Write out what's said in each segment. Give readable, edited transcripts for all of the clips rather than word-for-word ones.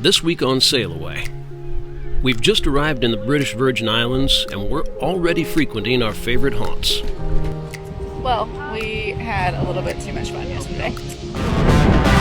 This week on SailAway. We've just arrived in the British Virgin Islands, and we're already frequenting our favorite haunts. Well, we had a little bit too much fun yesterday.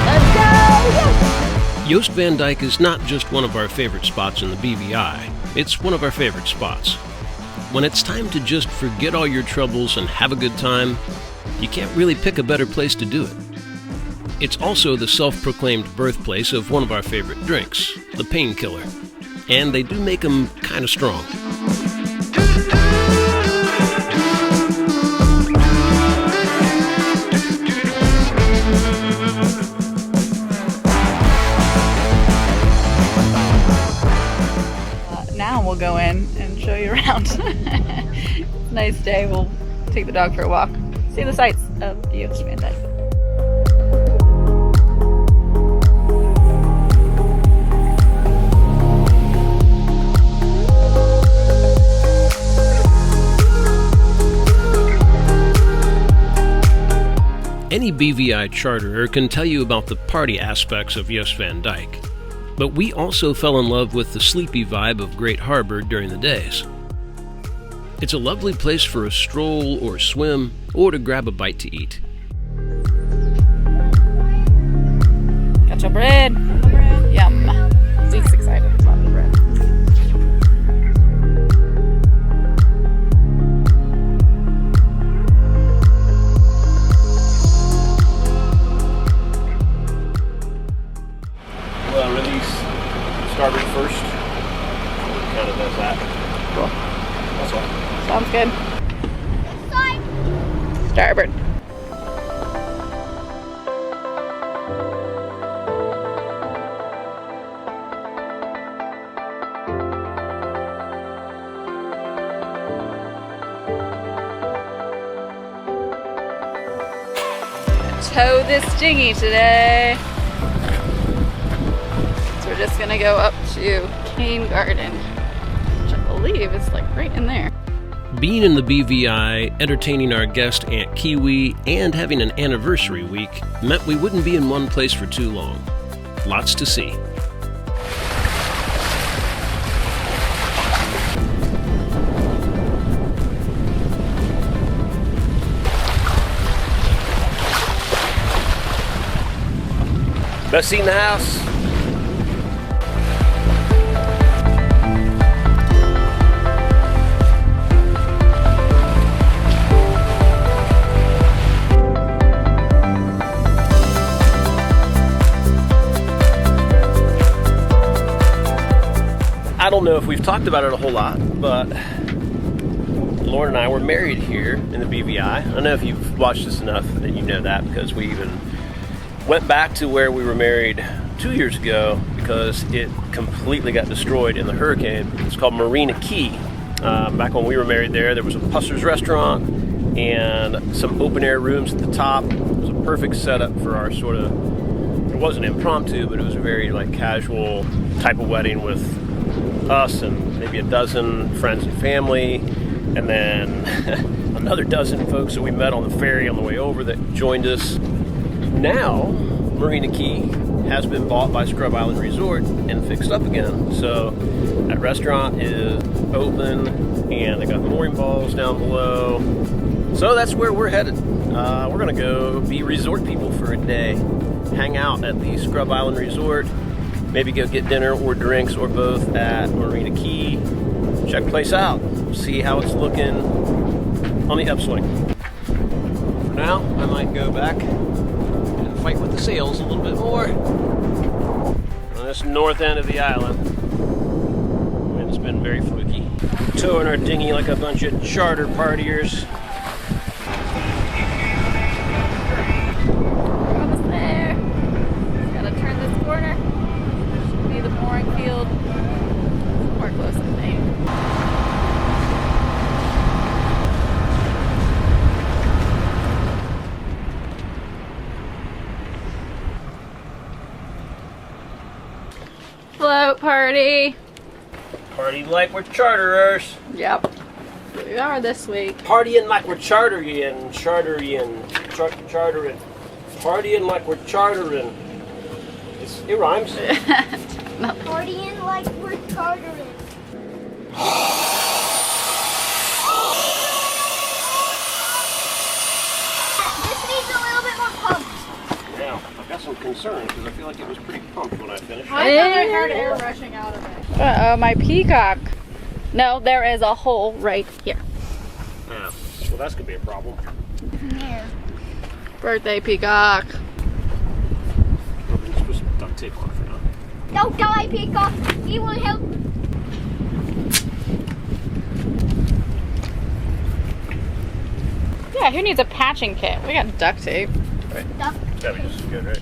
Let's go! Joost Van Dyke is not just one of our favorite spots in the BVI, it's one of our favorite spots. When it's time to just forget all your troubles and have a good time, you can't really pick a better place to do it. It's also the self-proclaimed birthplace of one of our favorite drinks, the painkiller. And they do make them kind of strong. Now we'll go in and show you around. Nice day. We'll take the dog for a walk. See the sights of Joost Van Dyke. Any BVI charterer can tell you about the party aspects of Joost Van Dyke, but we also fell in love with the sleepy vibe of Great Harbor during the days. It's a lovely place for a stroll or swim, or to grab a bite to eat. Got your bread. Yum. Zeke's excited about the bread. Starboard first. Kind of does that. Cool. That's all. Sounds good. Starboard. Tow this dinghy today. We're just gonna go up to Cane Garden, which I believe is like right in there. Being in the BVI, entertaining our guest Aunt Kiwi, and having an anniversary week meant we wouldn't be in one place for too long. Lots to see. Best seat in the house. I don't know if we've talked about it a whole lot, but Lauren and I were married here in the BVI. I don't know if you've watched this enough that you know that, because we even went back to where we were married 2 years ago because it completely got destroyed in the hurricane. It's called Marina Key. Back when we were married there was a Pusser's restaurant and some open air rooms at the top. It was a perfect setup for our sort of, it wasn't impromptu, but it was a very like casual type of wedding with us and maybe a dozen friends and family, and then another dozen folks that we met on the ferry on the way over that joined us. Now, Marina Key has been bought by Scrub Island Resort and fixed up again. So that restaurant is open and they got mooring balls down below. So that's where we're headed. We're gonna go be resort people for a day, hang out at the Scrub Island Resort, maybe go get dinner or drinks or both at Marina Key. Check the place out, see how it's looking on the upswing. For now, I might go back and fight with the sails a little bit more on this north end of the island. Wind's been very fluky. Towing our dinghy like a bunch of charter partiers. Almost there. Gotta turn this corner. Should be the mooring field. More close than me. Float party. Party like we're charterers. Yep. We are this week. Partying like we're chartering. Partying like we're chartering. It rhymes. Partying like we're chartering. This needs a little bit more pump. Now, I've got some concerns because I feel like it was pretty pumped when I finished. I thought I heard air rushing out of it. Uh-oh, my peacock. No, there is a hole right here. Yeah. Well, that's gonna be a problem. Yeah. Birthday peacock. We're supposed to duct tape on it for now. Don't die, Peacock. He will help. Yeah, who needs a patching kit? We got duct tape. Duck. That'd be just as good, right?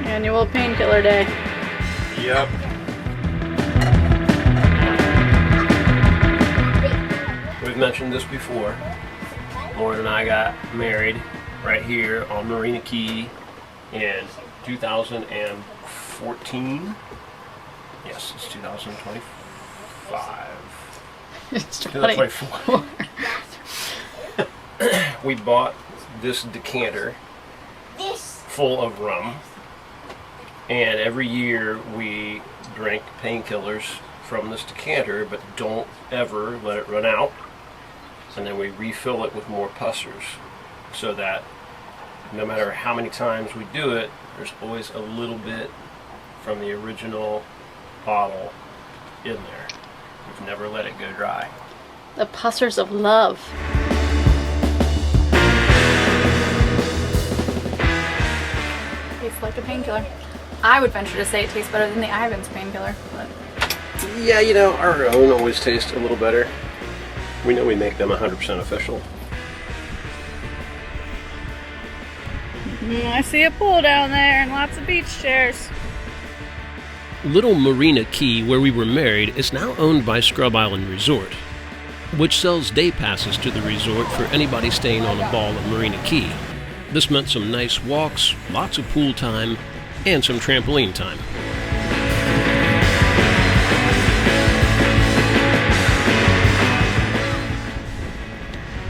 Annual painkiller day. Yep. We've mentioned this before. Lauren and I got married right here on Marina Key in 2014. Yes, it's 2025. It's 2024. We bought this decanter This. full of rum, and every year we drink painkillers from this decanter, but don't ever let it run out, and then we refill it with more pussers, so that no matter how many times we do it, there's always a little bit from the original bottle in there. We've never let it go dry. The pussers of love. Tastes like a painkiller. I would venture to say it tastes better than the Ivan's painkiller, but Yeah, you know, our own always taste a little better. We know we make them 100% official. I see a pool down there and lots of beach chairs. Little Marina Key, where we were married, is now owned by Scrub Island Resort, which sells day passes to the resort for anybody staying on a ball at Marina Key. This meant some nice walks, lots of pool time, and some trampoline time.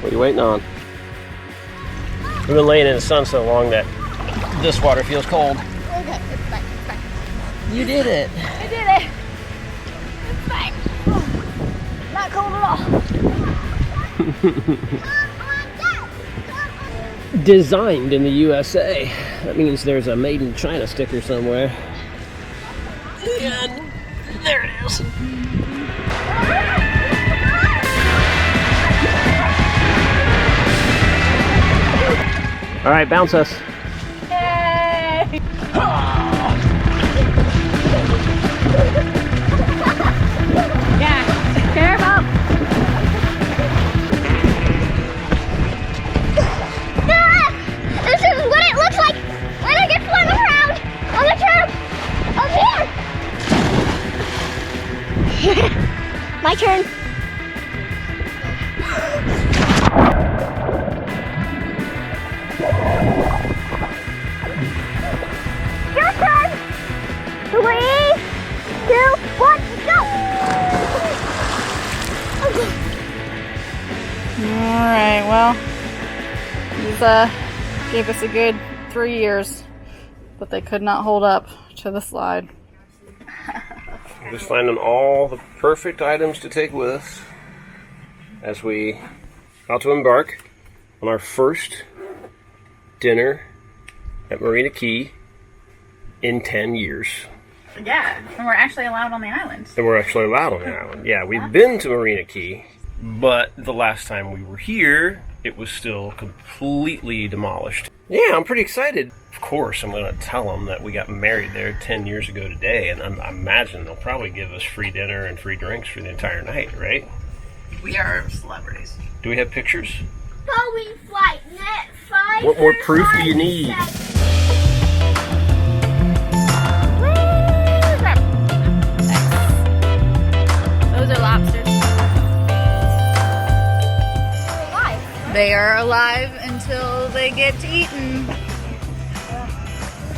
What are you waiting on? We've been laying in the sun so long that this water feels cold. Okay, it's fine. It's fine. You did it. I did it. It's fine. Not cold at all. Designed in the USA. That means there's a made in China sticker somewhere. And there it is. All right, bounce us. Yay! Yeah, careful. This is what it looks like when I get flung around on the tramp up here. My turn. Your turn. 3, 2, 1, go. Okay. Alright, well, these gave us a good 3 years, but they could not hold up to the slide. Just finding all the perfect items to take with us as we about to embark on our first dinner at Marina Key in 10 years. Yeah, and we're actually allowed on the island. And we're actually allowed on the island. Yeah, we've been to Marina Key, but the last time we were here, it was still completely demolished. Yeah, I'm pretty excited. Of course, I'm going to tell them that we got married there 10 years ago today, and I imagine they'll probably give us free dinner and free drinks for the entire night, right? We are celebrities. Do we have pictures? Boeing flight net 5. What more proof do you need? Those are lobsters. They are alive until they get eaten.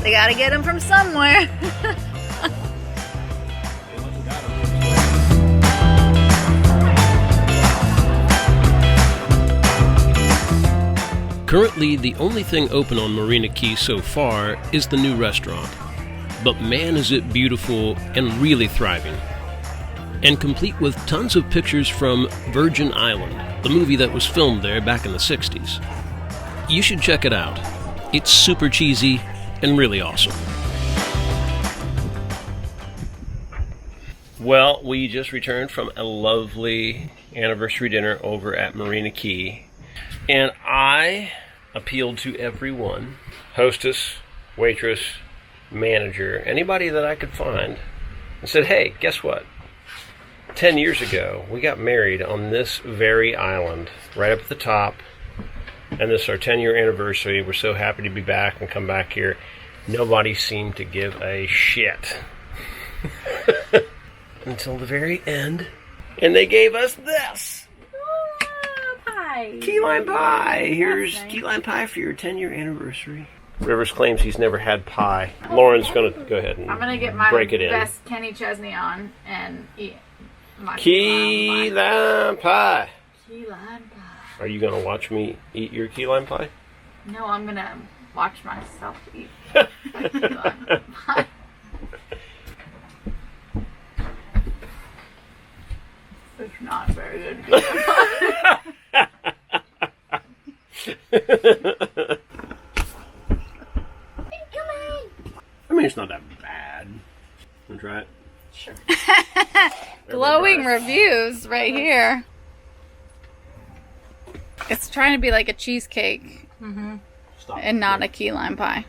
They gotta get them from somewhere. Currently, the only thing open on Marina Key so far is the new restaurant. But man, is it beautiful and really thriving. And complete with tons of pictures from Virgin Island, the movie that was filmed there back in the 60s. You should check it out. It's super cheesy and really awesome. Well, we just returned from a lovely anniversary dinner over at Marina Key. And I appealed to everyone, hostess, waitress, manager, anybody that I could find, and said, hey, guess what? 10 years ago, we got married on this very island, right up at the top. And this is our 10-year anniversary. We're so happy to be back and come back here. Nobody seemed to give a shit. Until the very end. And they gave us this. Pie. Key lime pie. Here's nice. key lime pie for your 10-year anniversary. Rivers claims he's never had pie. Lauren's going to go ahead and I'm gonna get my break it in. best Kenny Chesney on and eat my Key lime pie. Key lime pie. Are you going to watch me eat your key lime pie? No, I'm gonna watch myself eat my key lime pie. It's not very good. I mean, it's not that bad. Want to try it? Sure. Glowing reviews right here. It's trying to be like a cheesecake Stop. and not a key lime pie.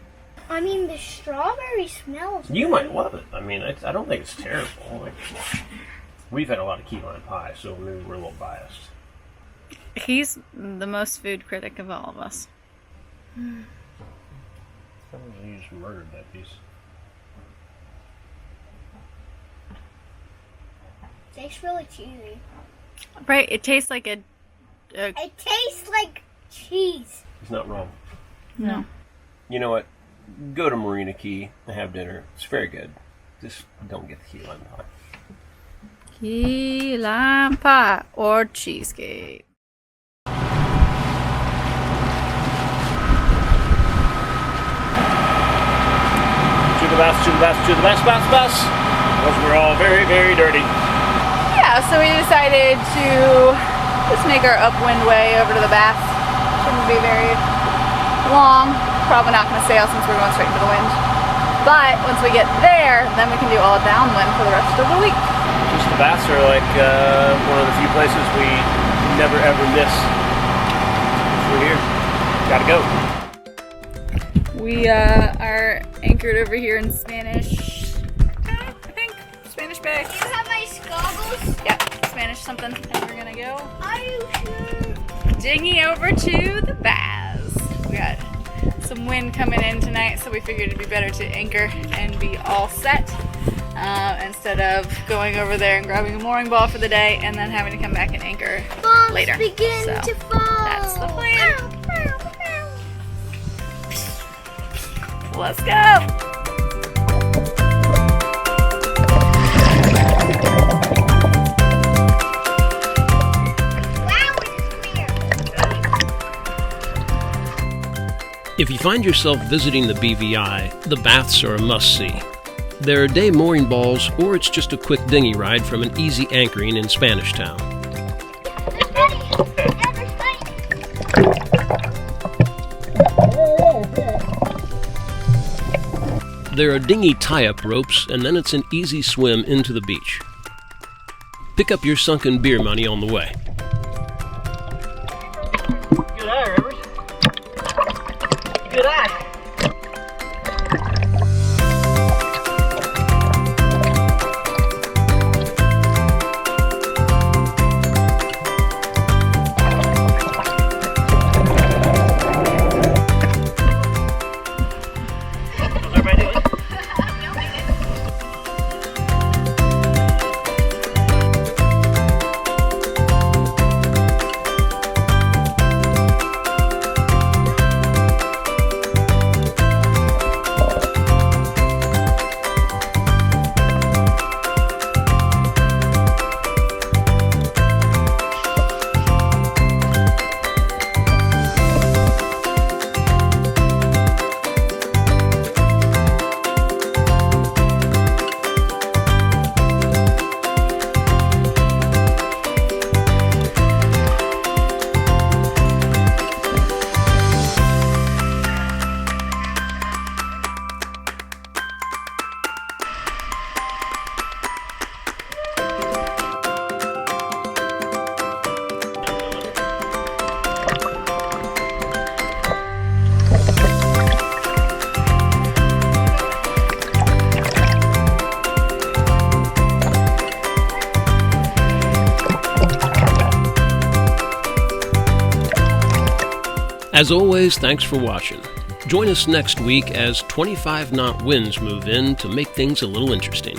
I mean, the strawberry smells. You might love it. I mean, I don't think it's terrible. Like, we've had a lot of key lime pie, so maybe we're a little biased. He's the most food critic of all of us. You just murdered that piece. Tastes really cheesy. Right, it tastes like a It tastes like cheese. It's not wrong. no. You know what? Go to Marina Key and have dinner. It's very good. Just don't get the key lime pie. Key lime pie or cheesecake. To the bus, to the bus, to the bus, bus, bus. Because we're all very, very dirty. Yeah, so we decided to just make our upwind way over to the bath. Shouldn't be very long. Probably not going to sail since we're going straight into the wind. But once we get there, then we can do all downwind for the rest of the week. Just the baths are like one of the few places we never ever miss. We're here. Gotta go. We are anchored over here in Spanish, I think. Spanish Bay. Do you have my goggles? Yeah, Spanish something. And we're gonna go Are you sure? dinghy over to the baths. We got some wind coming in tonight, so we figured it'd be better to anchor and be all set instead of going over there and grabbing a mooring ball for the day and then having to come back and anchor Bombs later. begin So, to fall. that's the plan. Pow, pow, pow. Let's go! Wow, it's clear. If you find yourself visiting the BVI, the baths are a must-see. There are day mooring balls, or it's just a quick dinghy ride from an easy anchoring in Spanish Town. There are dinghy tie-up ropes, and then it's an easy swim into the beach. Pick up your sunken beer money on the way. Good eye, Rivers. Good eye. How's everybody doing? As always, thanks for watching. Join us next week as 25-knot winds move in to make things a little interesting.